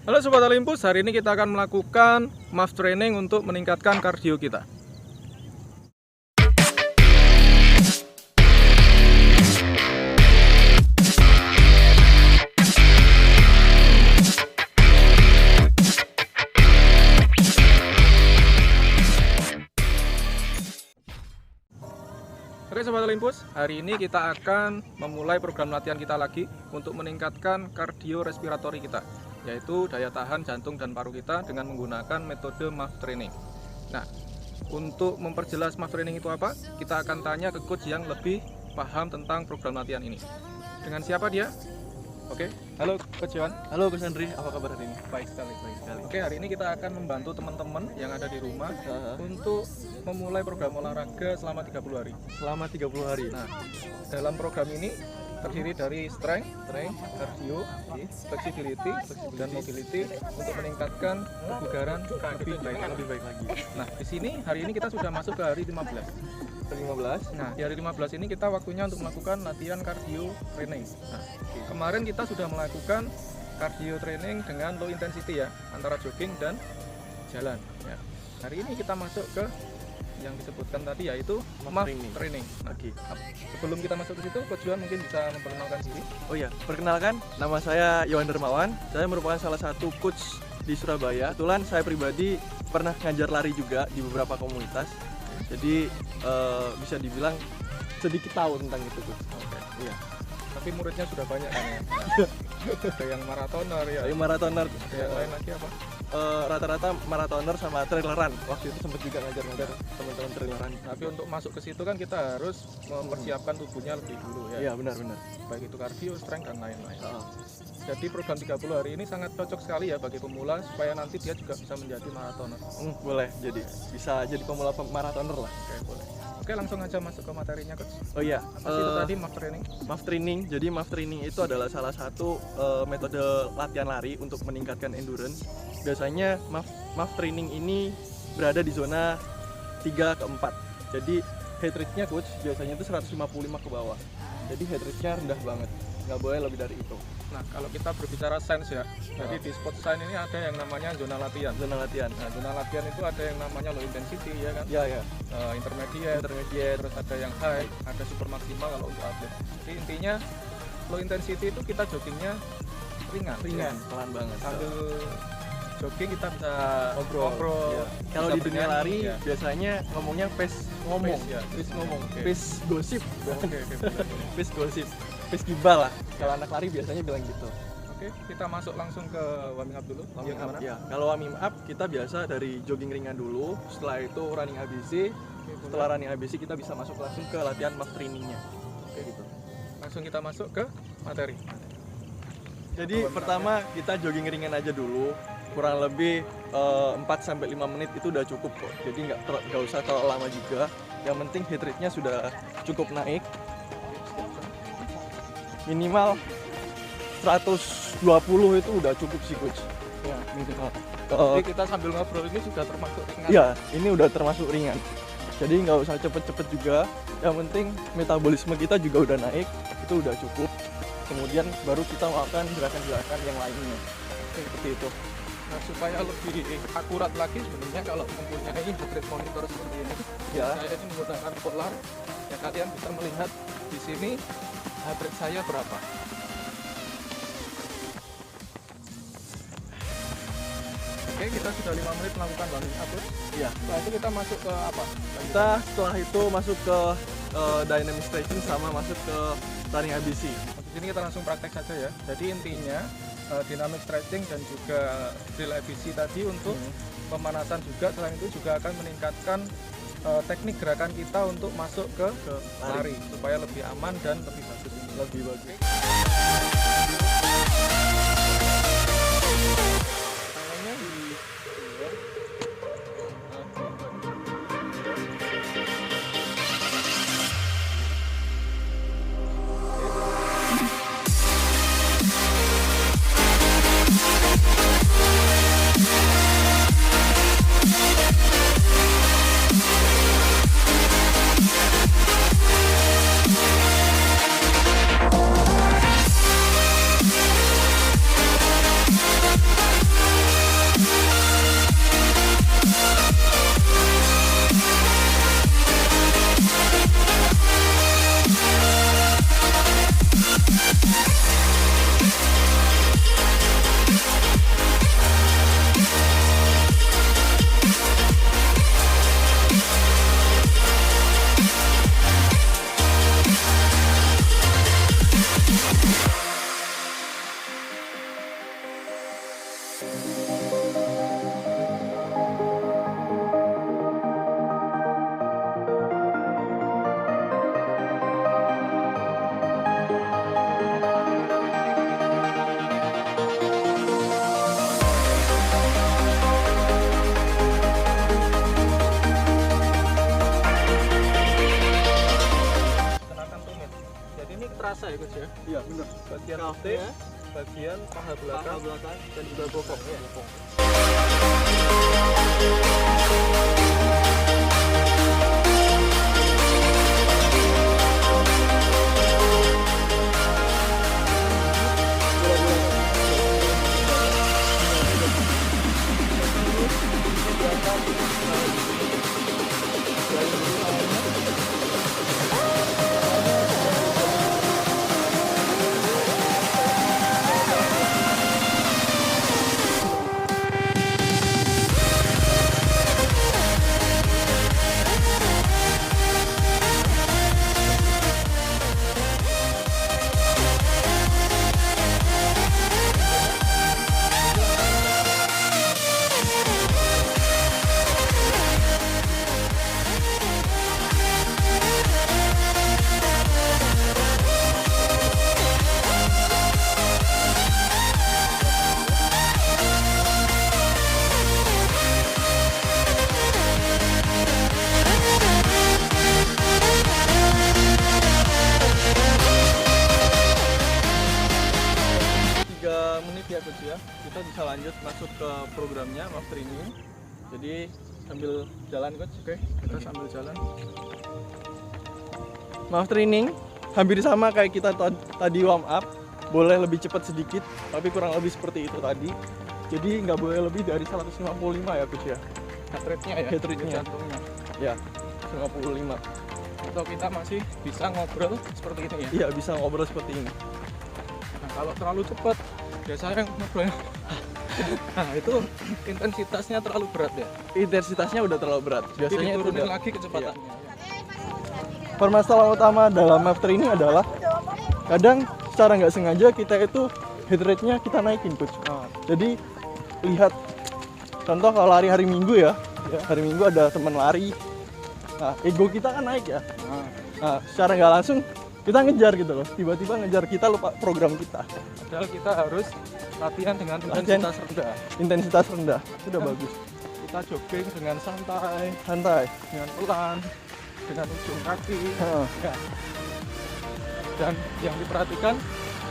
Halo Sobat Olympus, hari ini kita akan melakukan MAF training untuk meningkatkan kardio kita. Oke Sobat Olympus, hari ini kita akan memulai program latihan kita lagi untuk meningkatkan kardio respiratori kita, yaitu daya tahan jantung dan paru kita dengan menggunakan metode MAF training. Nah, untuk memperjelas MAF training itu apa, kita akan tanya ke coach yang lebih paham tentang program latihan ini. Dengan siapa dia? Oke, halo Coach Johan. Halo Coach Andri, apa kabar hari ini? Baik sekali. Oke, hari ini kita akan membantu teman-teman yang ada di rumah untuk memulai program olahraga selama 30 hari. Selama 30 hari. Nah, dalam program ini terdiri dari strength, cardio, flexibility, dan mobility untuk meningkatkan kebugaran lebih baik lagi. Nah, di sini hari ini kita sudah masuk ke hari 15. Nah, di hari 15 ini kita waktunya untuk melakukan latihan cardio training. Nah, kemarin kita sudah melakukan cardio training dengan low intensity ya, antara jogging dan jalan. Ya. Hari ini kita masuk ke yang disebutkan tadi yaitu MAF training. Oke. Sebelum kita masuk ke situ, Coach Johan mungkin bisa memperkenalkan diri. Oh iya, perkenalkan, nama saya Yohan Dermawan. Saya merupakan salah satu coach di Surabaya. Kebetulan saya pribadi pernah ngajar lari juga di beberapa komunitas. Jadi bisa dibilang sedikit tahu tentang itu, Coach. Oke. Iya. Tapi muridnya sudah banyak kan ya. Ada yang maratoner ya. Yang maratoner, Yang lain lagi apa? rata-rata maratoner sama traileran. Waktu itu sempat juga ngajar-ngajar teman-teman traileran. Tapi untuk masuk ke situ kan kita harus mempersiapkan tubuhnya lebih dulu ya. Iya, benar-benar. Baik itu cardio, strength dan lain-lain. Jadi program 30 hari ini sangat cocok sekali ya bagi pemula supaya nanti dia juga bisa menjadi maratoner. Boleh, jadi bisa jadi pemula maratoner lah. Oke, boleh. Oke, langsung aja masuk ke materinya, Coach. Oh iya, Apa sih itu tadi MAF training? MAF training. Jadi MAF training itu adalah salah satu metode latihan lari untuk meningkatkan endurance. Biasanya MAF training ini berada di zona 3 ke 4. Jadi heart rate-nya coach biasanya itu 155 ke bawah. Jadi heart rate-nya rendah banget. Nggak boleh lebih dari itu. Nah, kalau kita berbicara sense ya, jadi di sport science ini ada yang namanya zona latihan. Zona latihan. Nah, zona latihan itu ada yang namanya low intensity ya kan? Ya, ya. Intermediate, terus ada yang high, ada super maksimal kalau untuk atlet. Jadi intinya low intensity itu kita joggingnya ringan, Pelan banget. Sambil jogging kita bisa Ngobrol. Ya. Kalau di dunia lari biasanya ngomongnya pace ngomong, pace ngomong, pace gosip, boleh. pace gosip, pace gibal lah. Kalau anak lari biasanya bilang gitu. Oke, kita masuk langsung ke warming up dulu. Ya, kalau warming up kita biasa dari jogging ringan dulu, setelah itu running ABC. Setelah running ABC kita bisa masuk langsung ke latihan MAF trainingnya. Kayak gitu. Langsung kita masuk ke materi. Jadi pertama kita jogging ringan aja dulu, kurang lebih 4-5 menit itu udah cukup kok. Jadi nggak usah terlalu lama juga. Yang penting heart rate-nya sudah cukup naik. Minimal 120 itu udah cukup sih coach. Ya, Minimal. jadi kita sambil ngobrol ini sudah termasuk ringan. Iya, ini udah termasuk ringan. Jadi nggak usah cepet-cepet juga. Yang penting metabolisme kita juga udah naik, itu udah cukup. Kemudian baru kita melakukan gerakan-gerakan yang lainnya. Seperti itu. Nah, supaya lebih akurat lagi sebenarnya kalau mempunyai heart rate monitor seperti ini, Ya. saya ini menggunakan polar. Ya, kalian bisa melihat di sini heart rate saya berapa. Oke, kita sudah 5 menit melakukan warming up. Iya. Setelah itu kita masuk ke apa? Kita setelah itu masuk ke dynamic stretching sama masuk ke running ABC. Di sini kita langsung praktek saja ya. Jadi intinya dynamic stretching dan juga drill ABC tadi untuk pemanasan juga. Selain itu juga akan meningkatkan teknik gerakan kita untuk masuk ke lari supaya lebih aman dan lebih bagus. Lebih bagus. Tangannya di Kenakan tumit. Jadi ini terasa ya coach ya. Iya benar. Bagian motif, bagian paha belakang, dan juga bokong ya. Ya coach ya, kita bisa lanjut masuk ke programnya MAF Training. Jadi sambil jalan coach, oke? Kita sambil jalan. MAF Training hampir sama kayak kita tadi warm up, boleh lebih cepat sedikit, tapi kurang lebih seperti itu tadi. Jadi nggak boleh lebih dari 155 ya coach ya. Heart rate-nya ya, Heart rate-nya. jantungnya. Ya, 155. Atau kita masih bisa ngobrol seperti ini ya. Iya bisa ngobrol seperti ini. Nah, kalau terlalu cepat, biasanya ngobrolnya. Nah, itu intensitasnya terlalu berat ya. Intensitasnya udah terlalu berat. Jadi Biasanya itu diturunin udah. lagi kecepatannya. Permasalahan utama dalam MAF Training adalah kadang secara nggak sengaja kita itu heart rate-nya kita naikin coach. Jadi lihat contoh kalau lari hari Minggu ya, hari Minggu ada teman lari. Nah, ego kita kan naik ya. Nah, secara nggak langsung kita ngejar gitu loh. Tiba-tiba ngejar, kita lupa program kita. Padahal kita harus latihan dengan intensitas rendah. Intensitas rendah. Sudah bagus. Kita jogging dengan santai, Santai. dengan pelan, dengan ujung kaki. Heeh. Ya. Dan yang diperhatikan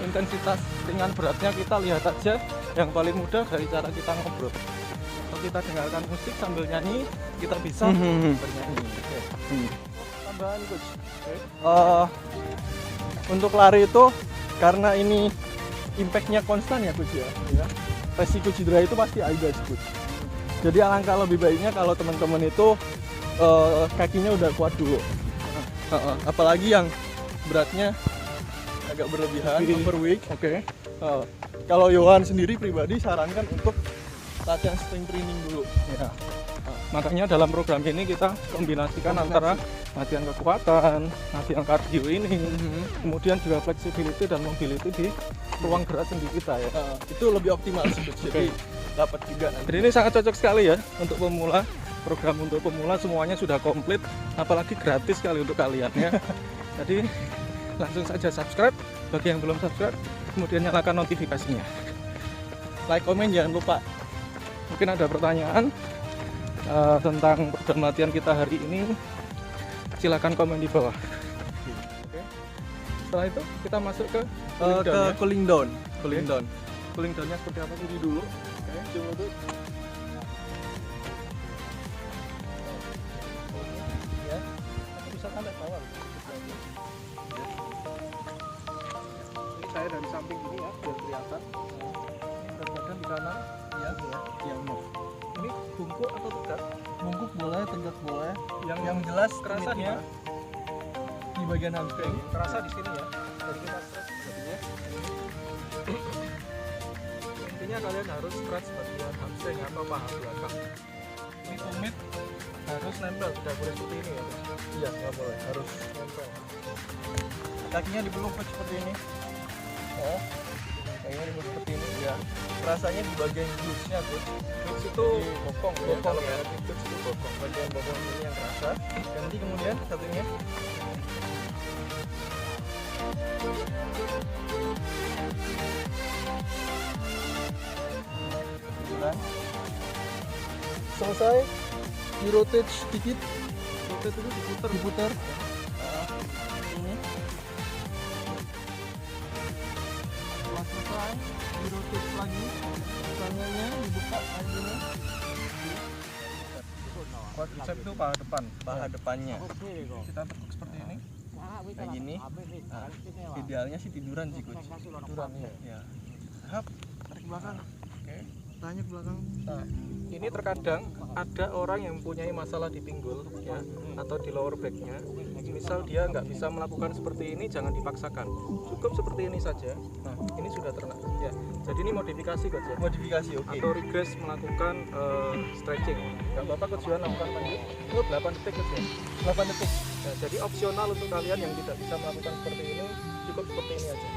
intensitas ringan beratnya kita lihat aja yang paling mudah dari cara kita ngobrol. Kalau kita dengarkan musik sambil nyanyi, kita bisa bernyanyi. Oke. Tambahan coach. Oke. Untuk lari itu karena ini impactnya konstan ya coach ya. Resiko cedera itu pasti ada sih coach. Jadi alangkah lebih baiknya kalau teman-teman itu kakinya udah kuat dulu. Apalagi yang beratnya agak berlebihan, overweight. Oke. Kalau Yohan sendiri pribadi sarankan untuk latihan strength training dulu. Ya. Makanya dalam program ini kita kombinasikan antara latihan kekuatan, latihan kardio ini, kemudian juga flexibility dan mobility di ruang gerak sendi kita ya. Itu lebih optimal sih coach. Jadi dapat juga nanti. Jadi ini sangat cocok sekali ya untuk pemula. Program untuk pemula semuanya sudah komplit, apalagi gratis sekali untuk kalian ya. Jadi langsung saja subscribe bagi yang belum subscribe, kemudian nyalakan notifikasinya. Like, komen jangan lupa. Mungkin ada pertanyaan tentang program latihan kita hari ini, silakan komen di bawah. Oke. Setelah itu kita masuk ke Cooling down. cooling down. Cooling downnya seperti apa? Ini dulu. Oke, coba tuh. Ya. Bisa sampai bawah. Ini saya dari samping ini ya, biar kelihatan. Berat badan di kanan. Ya. Ini bungkuk atau tegak? Bungkuk boleh, tegak boleh. Yang jelas kerasa di limitnya mana? di bagian hamstring. Terasa di sini ya. Jadi kita stretch bagiannya. Intinya kalian harus stretch bagian hamstring atau paha belakang. Ini tumit harus nempel, tidak boleh seperti ini ya. Iya, nggak boleh, harus Nempel. kakinya dipeluk seperti ini. Oh, kayak ini seperti ini ya. kerasanya di bagian glutes-nya, Coach. Glutes itu bokong Bokong ya. Glutes itu bokong. Bagian bokong ini yang kerasa. Ganti kemudian satunya. Selesai, di rotate sedikit. Rotate itu diputer. Ini. Setelah selesai, di rotate lagi. Tangannya dibuka lagi nih. Quadricep itu paha depan. Paha depannya. Kita tekuk seperti ini. Kayak gini. Nah, idealnya sih tiduran sih, Coach. Tiduran ya. Ya. Hap, tarik ke belakang. Oke. Tanya ke belakang. Nah, ini terkadang ada orang yang mempunyai masalah di pinggul ya atau di lower backnya. Misal dia nggak bisa melakukan seperti ini, jangan dipaksakan. Cukup seperti ini saja. Nah, ini sudah ternak. Ya, jadi ini modifikasi Coach ya. Modifikasi, oke. Atau regress melakukan stretching. Nggak apa-apa Coach Juan lakukan lanjut. 8 detik Coach ya. 8 detik. Ya, jadi opsional untuk kalian yang tidak bisa melakukan seperti ini, cukup seperti ini aja.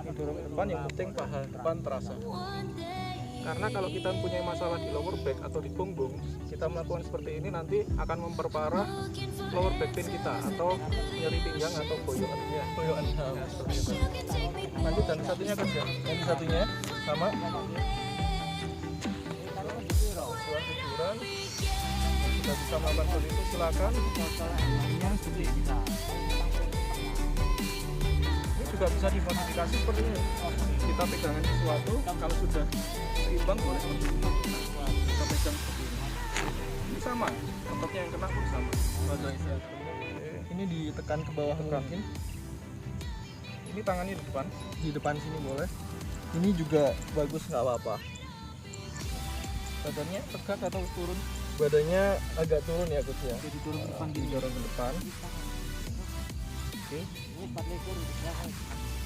Ini dorong ke depan, yang penting paha depan terasa. Karena kalau kita mempunyai masalah di lower back atau di punggung, kita melakukan seperti ini nanti akan memperparah lower back pain kita atau nyeri pinggang atau boyokan ya. Boyokan. Ya, seperti itu. Lanjut dan satunya Coach ya. Yang satunya sama. Tiduran. Kita bisa melakukan seperti itu, silakan. Ini juga bisa dimodifikasi seperti ini. Kita pegangan sesuatu, kalau sudah seimbang boleh seperti ini. Kita pegang seperti ini. Ini sama, ototnya yang kena pun sama. Ini ditekan ke bawah Tekan. mungkin. Ini tangannya di depan. Di depan sini boleh. Ini juga bagus, nggak apa-apa. Badannya tegak atau turun? Badannya agak turun ya, Coach ya. Jadi turun ke depan, Didorong ke depan. Oke.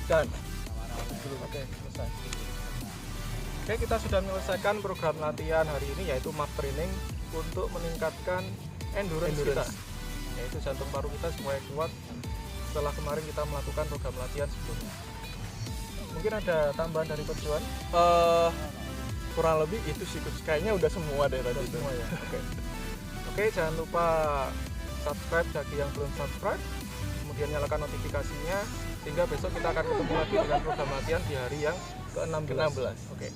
Dan Oke, selesai. Oke, kita sudah menyelesaikan program latihan hari ini yaitu MAF training untuk meningkatkan endurance kita, yaitu jantung paru kita supaya kuat setelah kemarin kita melakukan program latihan sebelumnya. Mungkin ada tambahan dari Coach Juan? kurang lebih itu sih, Coach. Kayaknya udah semua deh tadi itu. Semua ya. Oke. Oke, jangan lupa subscribe bagi yang belum subscribe. Kemudian nyalakan notifikasinya sehingga besok kita akan ketemu lagi dengan program latihan di hari yang ke-16. Oke.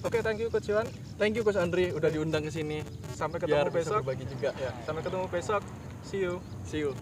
Oke, thank you Coach Juan. Thank you, Coach Andri udah diundang ke sini. Sampai ketemu Biar bisa besok. berbagi juga. Ya, sampai ketemu besok. See you. See you.